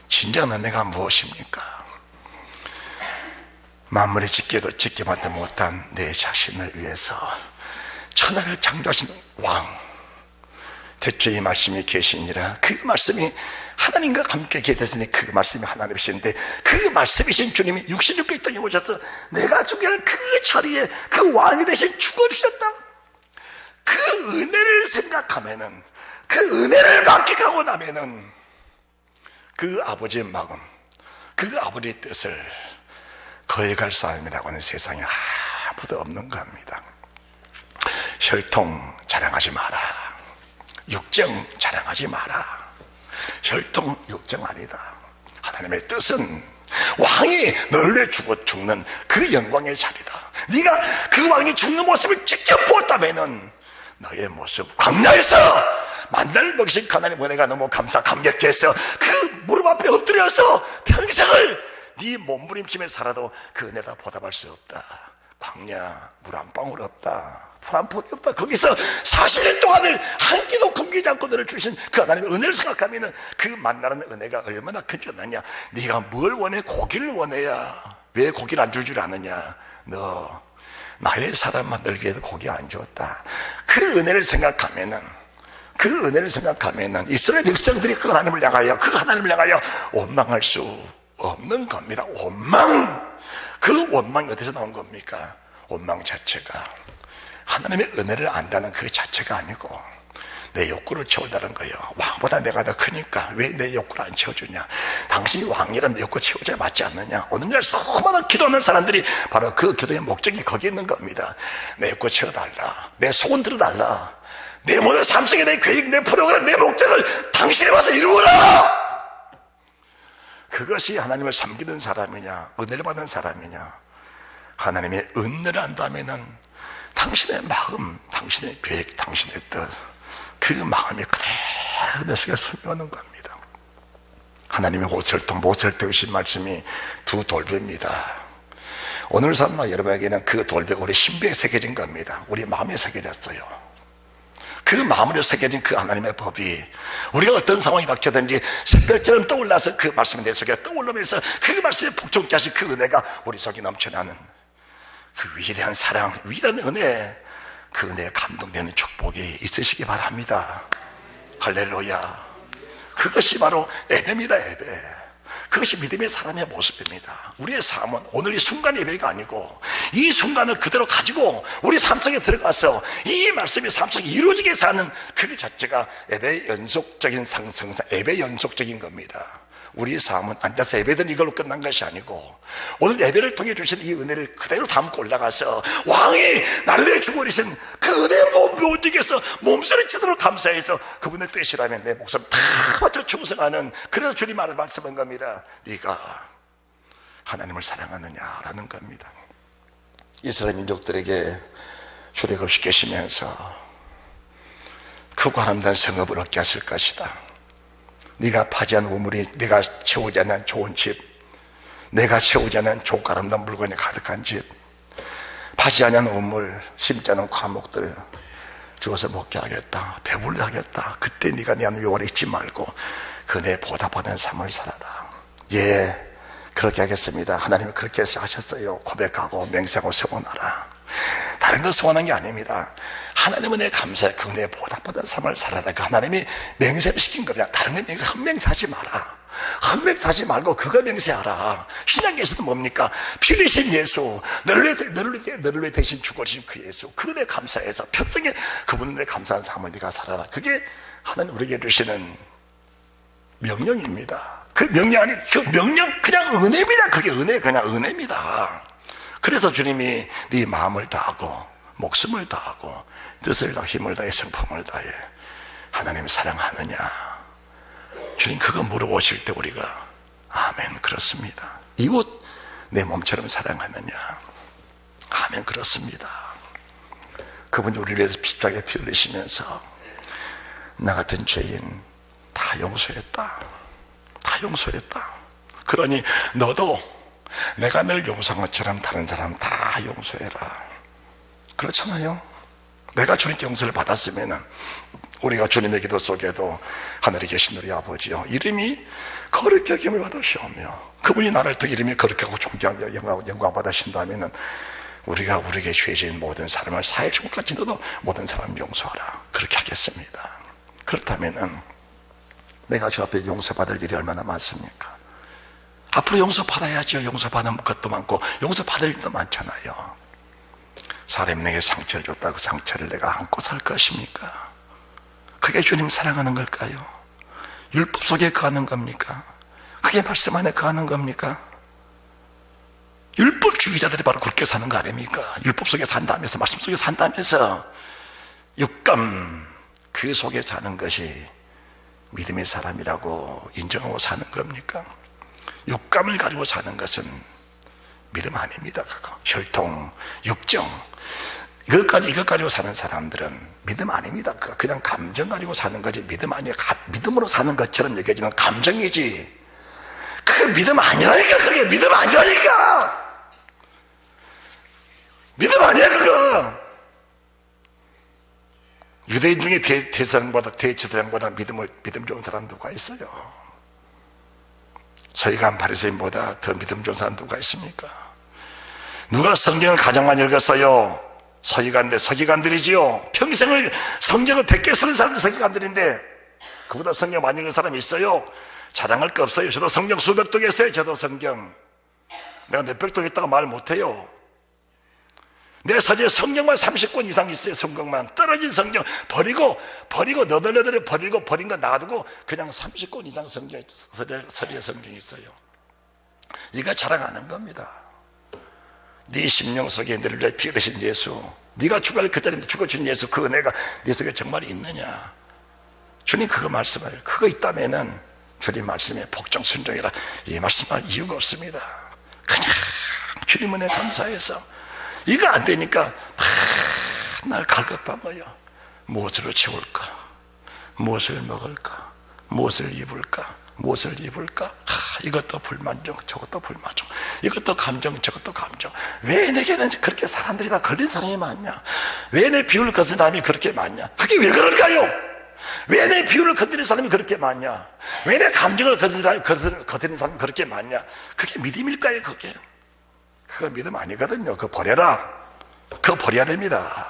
진정한 은혜가 무엇입니까? 만물의 지켜받지 못한 내 자신을 위해서 천하를 창조하신 왕, 대초에 말씀이 계시니라. 그 말씀이 하나님과 함께 계셨으니 그 말씀이 하나님이신데, 그 말씀이신 주님이 66개 땅에 오셔서 내가 죽여야 할 그 자리에 그 왕이 대신 죽어주셨다. 그 은혜를 생각하면은, 그 은혜를 만끽하고 나면은 그 아버지의 마음, 그 아버지의 뜻을 거역할 사람이라고 하는 세상에 아무도 없는 겁니다. 혈통 자랑하지 마라. 육정 자랑하지 마라. 혈통 육정 아니다. 하나님의 뜻은 왕이 너를 위해 죽는 그 영광의 자리다. 네가 그 왕이 죽는 모습을 직접 보았다면은 너의 모습, 광야에서 만날 먹이신 하나님 은혜가 너무 감격해서 그 무릎 앞에 엎드려서 평생을 네 몸부림치며 살아도 그 은혜가 보답할 수 없다. 광야 물 한 방울 없다, 풀 한 포기 없다. 거기서 40년 동안을 한 끼도 굶기지 않고 너를 주신 그 하나님의 은혜를 생각하면 그 만나는 은혜가 얼마나 큰 줄 아느냐. 네가 뭘 원해? 고기를 원해야. 왜 고기를 안 줄 줄 아느냐. 너 나의 사람 만들기 위해서 고기 안 주었다. 그 은혜를 생각하면은 이스라엘 백성들이 그 하나님을 향하여 원망할 수 없는 겁니다. 그 원망이 어디서 나온 겁니까? 원망 자체가 하나님의 은혜를 안다는 그 자체가 아니고 내 욕구를 채우다는 거예요. 왕보다 내가 더 크니까 왜 내 욕구를 안 채워주냐. 당신이 왕이라면 내 욕구 채워줘야 맞지 않느냐. 오늘날 수많은 기도하는 사람들이 바로 그 기도의 목적이 거기 있는 겁니다. 내 욕구 채워달라, 내 소원 들어달라, 내 모든 삶 속에 내 계획, 내 프로그램, 내 목적을 당신이 와서 이루어라. 그것이 하나님을 섬기는 사람이냐, 은혜를 받는 사람이냐. 하나님의 은혜를 안다면은 당신의 마음, 당신의 계획, 당신의 뜻, 그 마음이 그대로 내 속에 스며오는 겁니다. 하나님의 모세를 태우신 말씀이 두 돌배입니다. 오늘 산나 여러분에게는 그 돌배가 우리 신비에 새겨진 겁니다. 우리 마음에 새겨졌어요. 그 마음으로 새겨진 그 하나님의 법이 우리가 어떤 상황이 닥쳐든지 새별처럼 떠올라서 그 말씀이 내 속에 떠올르면서 그 말씀에 복종케 하신 그 은혜가 우리 속에 넘쳐나는 그 위대한 사랑, 위대한 은혜, 그 은혜에 감동되는 축복이 있으시기 바랍니다. 할렐루야. 그것이 바로 예배입니다. 예배. 그것이 믿음의 사람의 모습입니다. 우리의 삶은 오늘 이 순간 예배가 아니고 이 순간을 그대로 가지고 우리 삶 속에 들어가서 이 말씀이 삶 속에 이루어지게 사는 그 자체가 예배의 연속적인 상승사, 예배의 연속적인 겁니다. 우리 삶은 앉아서 예배든 이걸로 끝난 것이 아니고 오늘 예배를 통해 주신 이 은혜를 그대로 담고 올라가서 왕이 날래 죽어리신 그 은혜의 몸부디게서 몸소리치도록 감사해서 그분의 뜻이라면 내 목숨 다 바쳐 충성하는, 그래서 주님 말씀한 겁니다. 네가 하나님을 사랑하느냐라는 겁니다. 이스라엘 민족들에게 출애굽시키시면서 크고 아름다운 성읍을 얻게 하실 것이다. 네가 파지 않은 우물이, 네가 채우지 않는 좋은 집, 내가 채우지 않는 좋고 아름다운 물건이 가득한 집, 파지 않은 우물, 심지 않은 과목들 주어서 먹게 하겠다. 배불리 하겠다. 그때 네가 내 안에 요구를 잊지 말고 그 내 보답받은 삶을 살아라. 예, 그렇게 하겠습니다. 하나님은 그렇게 하셨어요. 고백하고 맹세하고 소원하라. 다른 거 소원한 게 아닙니다. 하나님은 내 감사해. 그 내 보답받은 삶을 살아라. 그 하나님이 맹세를 시킨 거야. 다른 거 맹세, 헛맹세하지 마라. 헛맹세하지 말고 그거 맹세하라. 신약에서도 뭡니까? 피 흘리신 예수, 너를 위해 대신 죽어주신 그 예수, 그분에 감사해서 평생에 그분에 감사한 삶을 네가 살아라. 그게 하나님 우리에게 주시는 명령입니다. 그 명령 아니, 그 명령 그냥 은혜입니다. 그게 은혜, 그냥 은혜입니다. 그래서 주님이 네 마음을 다하고 목숨을 다하고 뜻을 다하고 힘을 다해 성품을 다해 하나님 사랑하느냐, 주님 그거 물어보실 때 우리가 아멘 그렇습니다. 이웃 내 몸처럼 사랑하느냐, 아멘 그렇습니다. 그분이 우리를 위해서 십자가에 피 흘리시면서 나 같은 죄인 다 용서했다. 다 용서했다. 그러니 너도 내가 늘 용서한 것처럼 다른 사람 다 용서해라. 그렇잖아요. 내가 주님께 용서를 받았으면 우리가 주님의 기도 속에도 하늘에 계신 우리 아버지요, 이름이 거룩히 여김을 받으시오며 그분이 나를 또 이름이 거룩하고 존귀하며 영광 받으신다면 우리가 우리에게 죄진 모든 사람을 사해 주고까지 너도 모든 사람 용서하라. 그렇게 하겠습니다. 그렇다면 내가 주 앞에 용서받을 일이 얼마나 많습니까? 앞으로 용서받아야죠. 용서받는 것도 많고 용서받을 일도 많잖아요. 사람이 내게 상처를 줬다. 그 상처를 내가 안고 살 것입니까? 그게 주님 사랑하는 걸까요? 율법 속에 거하는 겁니까? 그게 말씀 안에 거하는 겁니까? 율법주의자들이 바로 그렇게 사는 거 아닙니까? 율법 속에 산다면서, 말씀 속에 산다면서 육감 그 속에 사는 것이 믿음의 사람이라고 인정하고 사는 겁니까? 육감을 가지고 사는 것은 믿음 아닙니다. 그거 혈통, 육정 이것 가지고 사는 사람들은 믿음 아닙니다. 그냥 감정 가지고 사는 거지 믿음 아니에요. 믿음으로 사는 것처럼 여겨지는 감정이지 그 믿음 아니라니까. 그게 믿음 아니라니까. 믿음 아니야 그거. 유대인 중에 대제사장보다 믿음 좋은 사람 누가 있어요? 서기관 바리새인보다 더 믿음 좋은 사람 누가 있습니까? 누가 성경을 가장 많이 읽었어요? 서기관들이지요. 평생을 성경을 100개 쓰는 사람들 서기관들인데 그보다 성경 많이 읽은 사람이 있어요? 자랑할 거 없어요. 저도 성경 수백 독 했어요. 저도 성경 내가 몇백 독 했다고 말 못해요. 내 서재에 성경만 30권 이상 있어요. 성경만 떨어진 성경 버리고 너덜너덜 버리고 버린 거 놔두고 그냥 30권 이상 성경 서재 성경이 있어요. 이거 자랑하는 겁니다. 네 심령 속에 너를 위해 피 흘리신 예수, 네가 죽을 그 자리에 죽어준 예수, 그 은혜가 네 속에 정말 있느냐? 주님 그거 말씀해요. 그거 있다면은 주님 말씀에 복종 순종이라 이 말씀할 이유가 없습니다. 그냥 주님 은혜 감사해서 이거 안 되니까 날 갈급한 거야. 무엇으로 채울까? 무엇을 먹을까? 무엇을 입을까? 이것도 불만족, 저것도 불만족, 이것도 감정, 저것도 감정. 왜 내게는 그렇게 사람들이 다 걸린 사람이 많냐? 왜 내 비율을 거스는 사람이 그렇게 많냐? 그게 왜 그럴까요? 왜 내 비율을 건드리는 사람이 그렇게 많냐? 왜 내 감정을 거스는 사람이 그렇게 많냐? 그게 믿음일까요? 그거 믿음 아니거든요. 그거 버려라. 그거 버려야 됩니다.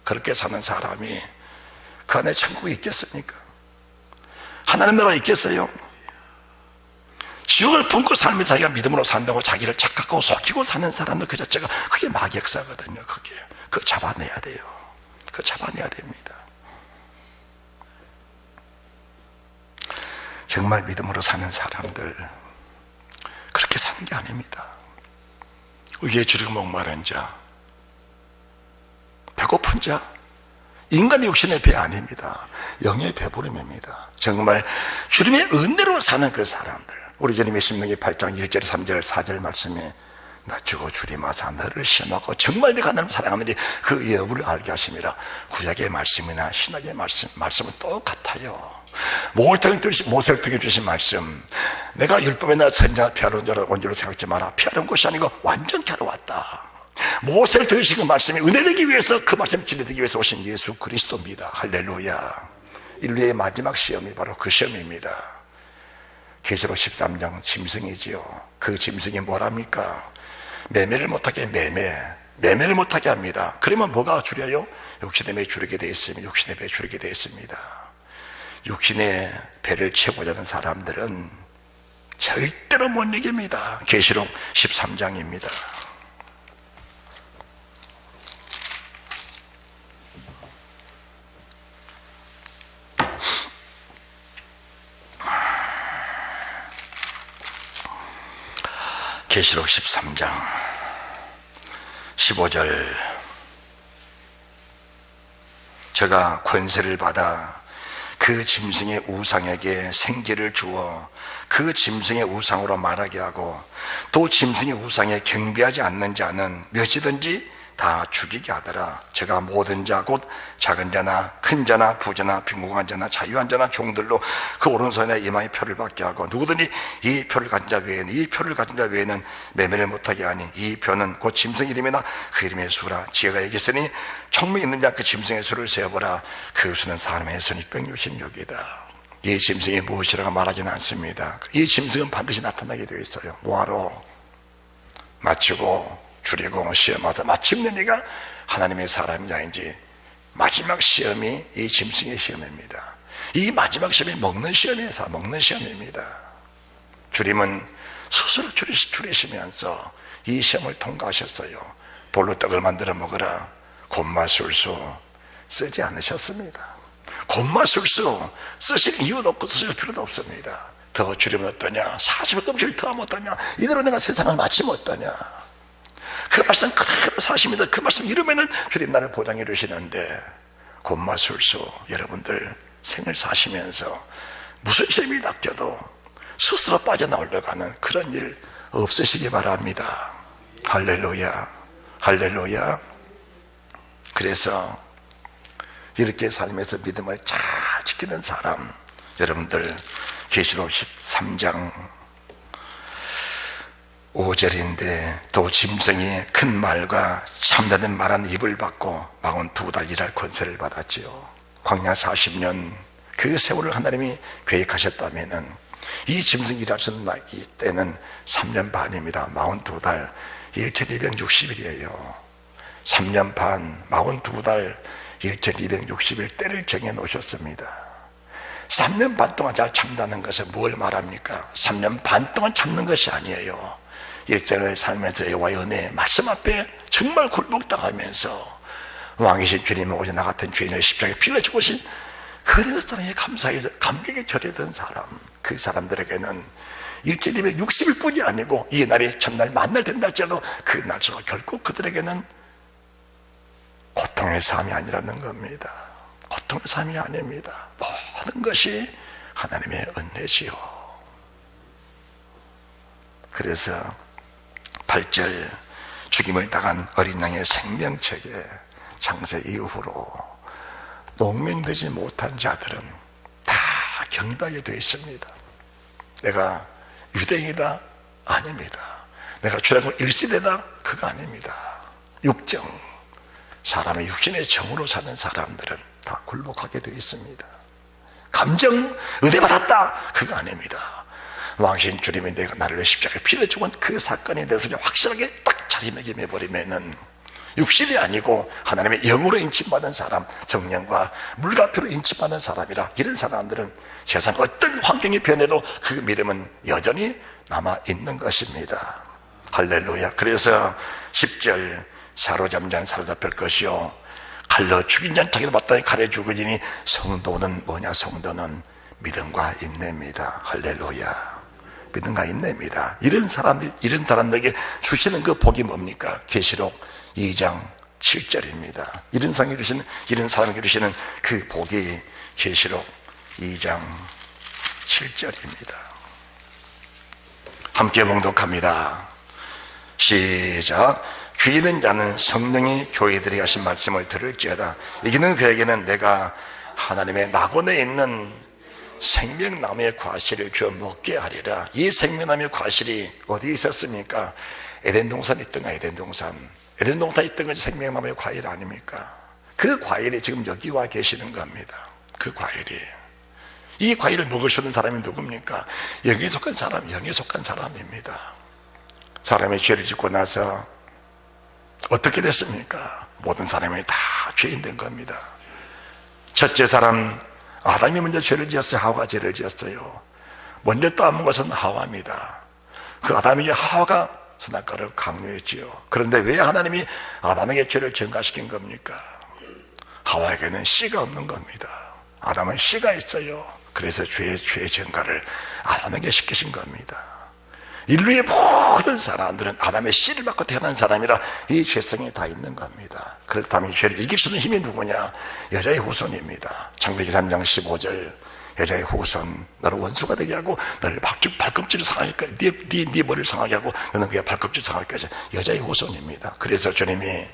그렇게 사는 사람이 그 안에 천국이 있겠습니까? 하나님 나라 있겠어요? 지옥을 품고 살면서 자기가 믿음으로 산다고 자기를 착각하고 속이고 사는 사람들 그 자체가 그게 마객사거든요. 그거 잡아내야 돼요. 그거 잡아내야 됩니다. 정말 믿음으로 사는 사람들 그렇게 사는 게 아닙니다. 의에 주르고 목마른 자, 배고픈 자, 인간의 육신의 배 아닙니다. 영의 배부름입니다. 정말 주님의 은혜로 사는 그 사람들. 우리 주님의 신명기 8장 1절 3절 4절 말씀에 낮추고 주림하사 너를 시험하고 정말 내가 하나님을 사랑하는지 그 여부를 알게 하심이라. 구약의 말씀이나 신약의 말씀은 똑같아요. 모세를 통해 주신 말씀, 내가 율법이나 선지자 피하러 온 줄로 생각지 마라. 피하는 것이 아니고 완전케 하러 왔다. 모세를 들으신 그 말씀이 은혜되기 위해서, 그 말씀이 진리되기 위해서 오신 예수 그리스도입니다. 할렐루야. 인류의 마지막 시험이 바로 그 시험입니다. 계시록 13장 짐승이지요. 그 짐승이 뭐랍니까? 매매를 못하게 매매를 못하게 합니다. 그러면 뭐가 주려요? 육신의 배 주르게 되어 있습니다. 육신의 배 주르게 되어 있습니다. 육신의 배를 채우고자 하는 사람들은 절대로 못 이깁니다. 계시록 13장입니다. 계시록 13장 15절. 제가 권세를 받아 그 짐승의 우상에게 생기를 주어 그 짐승의 우상으로 말하게 하고 또 짐승의 우상에 경배하지 않는 자는 몇이든지 다 죽이게 하더라. 제가 모든 자 곧 작은 자나 큰 자나 부자나 빈궁한 자나 자유한 자나 종들로 그 오른손에 이마에 표를 받게 하고 누구든지 이 표를 가진 자 외에는 매매를 못하게 하니 이 표는 곧 짐승 이름이나 그 이름의 수라. 지혜가 얘기했으니 총명이 있는 자 그 짐승의 수를 세어보라. 그 수는 사람의 수 666이다. 이 짐승이 무엇이라고 말하지는 않습니다. 이 짐승은 반드시 나타나게 되어 있어요. 뭐하러? 맞추고 줄이고 시험하다 마침내 네가 하나님의 사람이 아닌지. 마지막 시험이 이 짐승의 시험입니다. 이 마지막 시험이 먹는 시험이에요. 먹는 시험입니다. 주님은 스스로 줄이시면서 이 시험을 통과하셨어요. 돌로 떡을 만들어 먹으라. 곤마술수 쓰지 않으셨습니다. 곤마술수 쓰실 이유도 없고 쓰실 필요도 없습니다. 더 줄이면 어떠냐? 40을 끔찍을 더 하면 어떠냐? 이대로 내가 세상을 마치면 어떠냐? 그 말씀 그대로 사십니다. 그 말씀 이루면은 주님 나를 보장해 주시는데, 곤마술수 여러분들 생을 사시면서 무슨 시험이 닥쳐도 스스로 빠져나오려고 하는 그런 일 없으시기 바랍니다. 할렐루야, 할렐루야. 그래서 이렇게 살면서 믿음을 잘 지키는 사람, 여러분들 계시록 13장 5절인데 또 짐승이 큰 말과 참다는 말한 입을 받고 42달 일할 권세를 받았지요. 광야 40년 그 세월을 하나님이 계획하셨다면은 이 짐승이 일할 수 있는 때는 3년 반입니다. 42달 1260일이에요 3년 반 42달 1260일 때를 정해 놓으셨습니다. 3년 반 동안 잘 참다는 것은 뭘 말합니까? 3년 반 동안 참는 것이 아니에요. 일생을 살면서 여호와의 은혜 말씀 앞에 정말 굴복당하면서 왕이신 주님의 오직 나 같은 죄인을 십자가에 피를 죽으신 그 사랑에 감사해서 감격에 절했던 사람, 그 사람들에게는 1260일 뿐이 아니고 이 날이 첫날 만날 된다 할지라도 그 날짜가 결코 그들에게는 고통의 삶이 아니라는 겁니다. 고통의 삶이 아닙니다. 모든 것이 하나님의 은혜지요. 그래서 8절 죽임을 당한 어린 양의 생명책에 장세 이후로 농명되지 못한 자들은 다 경배하게 되어 있습니다. 내가 유대인이다? 아닙니다. 내가 주라고 일시대다? 그거 아닙니다. 육정, 사람의 육신의 정으로 사는 사람들은 다 굴복하게 되어 있습니다. 감정, 은혜 받았다? 그거 아닙니다. 왕신 주님이 내가 나를 십자가에 피를 죽은 그 사건에 대해서 확실하게 딱 자리매김해버리면은 육신이 아니고 하나님의 영으로 인침받은 사람, 정령과 물과 피로 인침받은 사람이라, 이런 사람들은 세상 어떤 환경이 변해도 그 믿음은 여전히 남아있는 것입니다. 할렐루야. 그래서 10절 사로잡은 자는 사로잡힐 것이요 칼로 죽인 자는 자기도 마땅히 칼에 죽으리니 성도는 뭐냐? 성도는 믿음과 인내입니다. 할렐루야. 믿음과 인내입니다. 이런 사람들에게 주시는 그 복이 뭡니까? 계시록 2장 7절입니다. 이런 사람에게 주시는 그 복이 계시록 2장 7절입니다. 함께 봉독합니다. 시작. 귀 있는 자는 성령이 교회들에게 하신 말씀을 들을지어다. 이기는 그에게는 내가 하나님의 낙원에 있는 생명나무의 과실을 주어 먹게 하리라. 이 생명나무의 과실이 어디에 있었습니까? 에덴 동산에 있던가. 에덴 동산에 있던 것이 생명나무의 과일 아닙니까? 그 과일이 지금 여기 와 계시는 겁니다. 그 과일이. 이 과일을 먹을 수 있는 사람이 누굽니까? 영에 속한 사람, 영에 속한 사람입니다. 사람이 죄를 짓고 나서 어떻게 됐습니까? 모든 사람이 다 죄인 된 겁니다. 첫째 사람 아담이 먼저 죄를 지었어요. 하와가 죄를 지었어요. 먼저 떠안은 것은 하와입니다. 그 아담에게 하와가 선악과를 강요했지요. 그런데 왜 하나님이 아담에게 죄를 전가시킨 겁니까? 하와에게는 씨가 없는 겁니다. 아담은 씨가 있어요. 그래서 죄의 전가를 아담에게 시키신 겁니다. 인류의 모든 사람들은 아담의 씨를 받고 태어난 사람이라 이 죄성이 다 있는 겁니다. 그렇다면 이 죄를 이길 수 있는 힘이 누구냐? 여자의 후손입니다. 창세기 3장 15절 여자의 후손, 너를 원수가 되게 하고 너를 발꿈치를 상하게 하고 네 머리를 상하게 하고 너는 그의 발꿈치를 상하게 하죠. 여자의 후손입니다. 그래서 주님이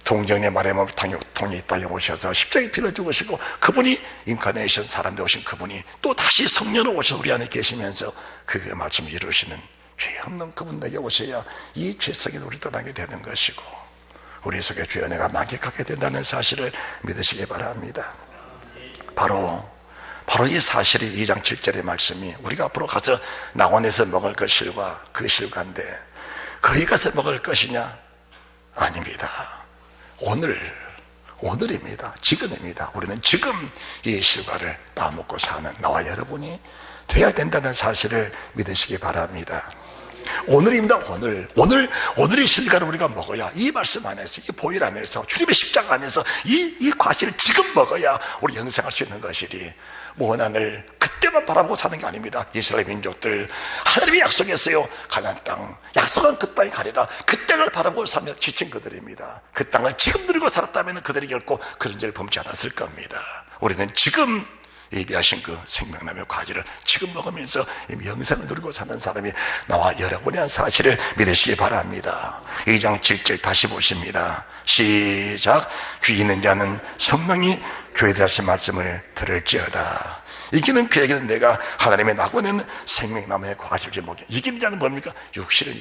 동정의 말의 몸을 통해 이 땅에 오셔서 십자가에 피를 죽으시고 그분이 인카네이션 사람 되오신 그분이 또 다시 성령으로 오셔서 우리 안에 계시면서 그 말씀을 이루시는 죄 없는 그분에게 오셔야 이 죄성이 우리 떠나게 되는 것이고 우리 속에 주의 은혜가 만끽하게 된다는 사실을 믿으시기 바랍니다. 바로 이 사실이 2장 7절의 말씀이 우리가 앞으로 가서 낙원에서 먹을 것일과 그 실과인데 거기 가서 먹을 것이냐? 아닙니다. 오늘입니다. 지금입니다. 우리는 지금 이 실과를 따먹고 사는 나와 여러분이 돼야 된다는 사실을 믿으시기 바랍니다. 오늘입니다. 오늘의 실과를 우리가 먹어야 이 말씀 안에서, 이 보혈 안에서, 주님의 십자가 안에서 이 과실을 지금 먹어야 우리 영생할 수 있는 것이리 모난을 그때만 바라보고 사는 게 아닙니다. 이스라엘 민족들 하나님이 약속했어요. 가나안 땅, 약속은 그 땅에 가리라. 그 땅을 바라보고 살며 지친 그들입니다. 그 땅을 지금 누리고 살았다면 그들이 결코 그런 죄를 범치 않았을 겁니다. 우리는 지금 예비하신 그 생명나무의 과실을 지금 먹으면서 영생을 누리고 사는 사람이 나와 여러분이란 사실을 믿으시기 바랍니다. 2장 7절 다시 보십니다. 시작. 귀 있는 자는 성령이 교회들 하신 말씀을 들을지어다. 이기는 그에게는 내가 하나님의 낙원에는 생명나무의 과실을 먹게. 이기는 자는 뭡니까? 육신을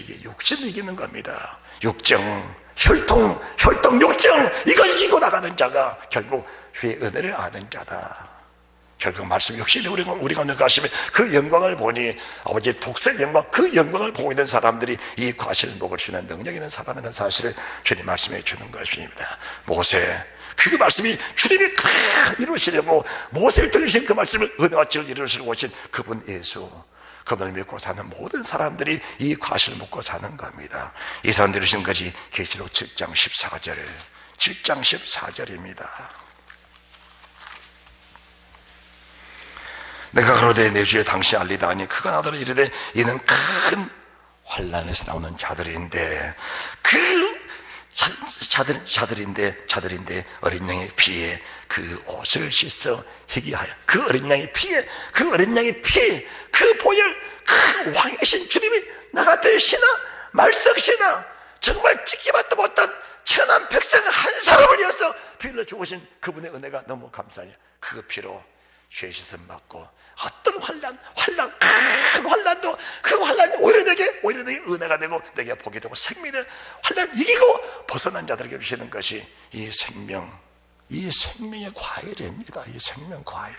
이기는 겁니다. 육정, 혈통 육정, 이걸 이기고 나가는 자가 결국 주의 은혜를 아는 자다. 결국 말씀 역시 우리가 nø가시면 그 영광을 보니 아버지의 독생 영광, 그 영광을 보고 있는 사람들이 이 과실을 먹을 수 있는 능력 있는 사람이라는 사실을 주님 말씀해 주는 것입니다. 모세, 그 말씀이 주님이 이루시려고 모세를 통해신 그 말씀을 은혜와 지을 이루시려고 오신 그분 예수, 그분을 믿고 사는 모든 사람들이 이 과실을 먹고 사는 겁니다. 이 사람들이 이루신 것이 계시록 7장 14절입니다. 내가 가로되 내 주에 당시 알리다 하니 그가 나더러 이르되 이는 큰 환난에서 나오는 자들인데 그 자들인데 어린 양의 피에 그 옷을 씻어 희귀하여 그 어린 양의 피에 그 보혈 그 왕이신 주님이 나 같은 신하 말석신하 정말 찍기만도 못한 천한 백성 한 사람을 위해서 피를 죽으신 그분의 은혜가 너무 감사해요. 그 피로 죄 씻음 받고 어떤 큰 환난도 그 환난이 오히려 내게 은혜가 되고 내게 복이 되고 생명의 환난 이기고 벗어난 자들에게 주시는 것이 이 생명의 과일입니다. 이 생명 과일.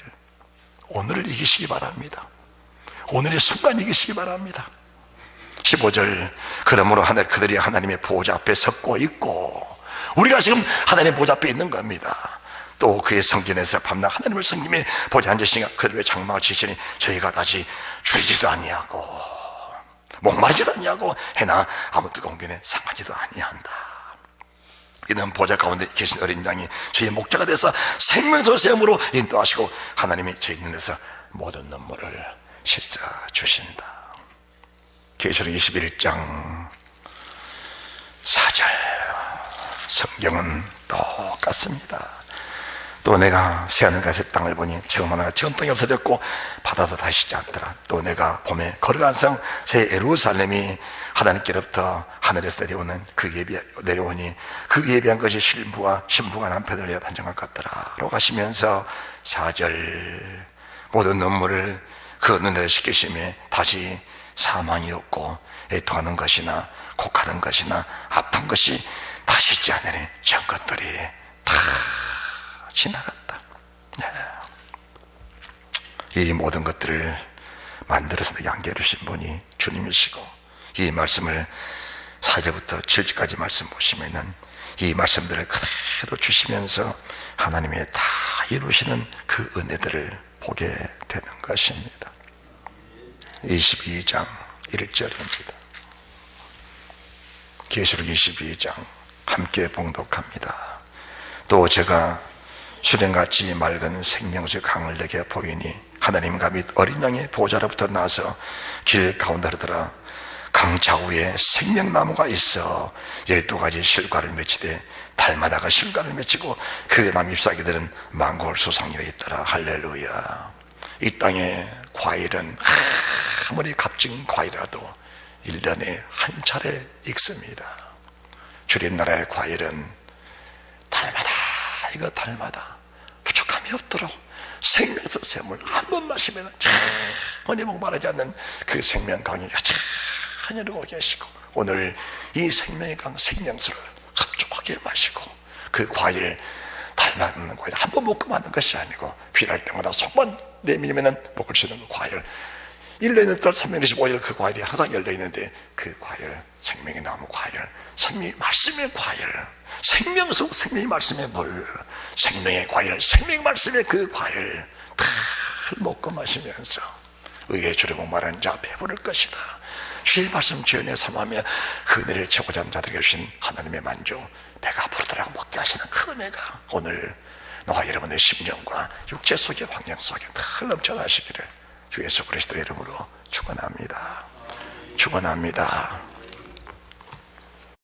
오늘을 이기시기 바랍니다. 오늘의 순간 이기시기 바랍니다. 15절 그러므로 그들이 하나님의 보좌 앞에 섰고 있고 우리가 지금 하나님의 보좌 앞에 있는 겁니다. 또 그의 성전에서 밤낮 하나님을 섬기며 보좌 앉으시니까 그들의 장막을 치시니 저희가 다시 줄이지도 아니하고 목마르지도 아니하고 해나 아무 뜨거운 견에 상하지도 아니한다. 이는 보좌 가운데 계신 어린 양이 저희 목자가 돼서 생명소샘으로 인도하시고 하나님이 저희 눈에서 모든 눈물을 씻어 주신다. 계시록 21장 4절 성경은 똑같습니다. 또 내가 새하늘과 새 땅을 보니 정만하나 처음 땅이 없어졌고 바다도 다시 있지 않더라. 또 내가 봄에 거룩한 성 새 예루살렘이 하나님께로부터 하늘에서 내려오니 그 예비한 것이 신부가 남편을 위하여 단정한 것 같더라 라고 하시면서 4절 모든 눈물을 그 눈에 씻기심에 다시 사망이 없고 애통하는 것이나 곡하는 것이나 아픈 것이 다시 있지 않으니 전 것들이 다 지나갔다. 이 모든 것들을 만들어서 양계해 주신 분이 주님이시고, 이 말씀을 4절부터 7절까지 말씀 보시면은 이 말씀들을 그대로 주시면서 하나님의 다 이루시는 그 은혜들을 보게 되는 것입니다. 22장 1절입니다. 계시록 22장 함께 봉독합니다. 또 제가 수령같이 맑은 생명수의 강을 내게 보이니 하나님과 및 어린 양의 보좌로부터 나서 길 가운데 흐르더라. 강 좌우에 생명나무가 있어 12가지 실과를 맺히되 달마다가 실과를 맺히고 그 나무 잎사귀들은 만골 수상되어 있더라. 할렐루야. 이 땅의 과일은 아무리 값진 과일이라도 1년에 한 차례 익습니다. 주님 나라의 과일은 달마다 부족함이 없도록 생명수 샘을 한 번 마시면 영원히 목마르지 않는 그 생명강이 여전히 흐르고 계시고, 오늘 이 생명의 강 생명수를 흡족하게 마시고 그 과일, 닮아있는 과일 한 번 먹고 마는 것이 아니고 필요할 때마다 손만 내밀면 먹을 수 있는 그 과일, 1년에 365일 그 과일이 항상 열려있는데 그 과일, 생명의 나무 과일, 생명의 말씀의 과일, 생명수, 생명의 말씀의 물, 생명의 과일, 생명의 말씀의 그 과일 다 먹고 마시면서 의의 주를 목마른 자 배부를 것이다. 주의 말씀 주연에 삼하며 그 은혜를 채우고자 하는 자들에게 주신 하나님의 만족, 배가 부르더라고 먹게 하시는 그 은혜가 오늘 너와 여러분의 심령과 육체 속의 환경 속에 다 넘쳐나시기를 주 예수 그리스도 이름으로 축원합니다. 축원합니다.